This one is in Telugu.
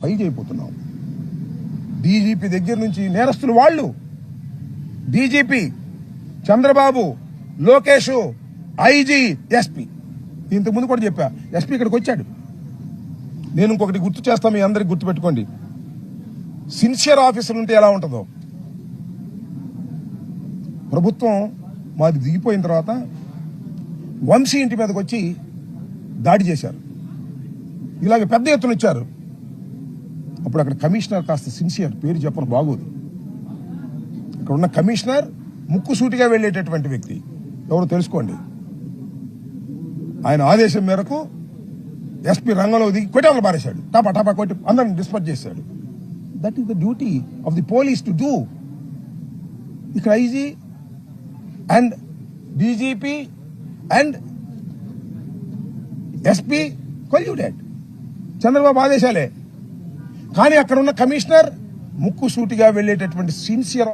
పైకి అయిపోతున్నాం. డీజీపీ దగ్గర నుంచి నేరస్తులు వాళ్ళు, DGP Chandrababu, Lokesh, IG, SP. ఇంతకుముందు కూడా చెప్పా, ఎస్పీ ఇక్కడికి వచ్చాడు. నేను ఇంకొకటి గుర్తు చేస్తా, మీ అందరికి గుర్తుపెట్టుకోండి. సిన్సియర్ ఆఫీసర్ ఉంటే ఎలా ఉంటుందో. ప్రభుత్వం మాది దిగిపోయిన తర్వాత వంశీ ఇంటి మీదకి వచ్చి దాడి చేశారు. ఇలాగ పెద్ద ఎత్తున ఇచ్చారు. అప్పుడు అక్కడ కమిషనర్ కాస్త సిన్సియర్, పేరు చెప్పను బాగోదు. ఇక్కడ ఉన్న కమిషనర్ ముక్కుసూటిగా వెళ్ళేటటువంటి వ్యక్తి, ఎవరు తెలుసుకోండి. ఆయన ఆదేశం మేరకు ఎస్పీ రంగంలో దిగి కొట్టేళ్ళు పారేశాడు. టాపా టాపా కొట్టి అందరిని డిస్పర్స్ చేశాడు. That is the duty of the police to do. ఇక్కడ IG and DGP and SP colluded. Chandrababu ఆదేశాలే. కానీ అక్కడ ఉన్న కమిషనర్ ముక్కుసూటిగా వెళ్ళేటటువంటి సిన్సియర్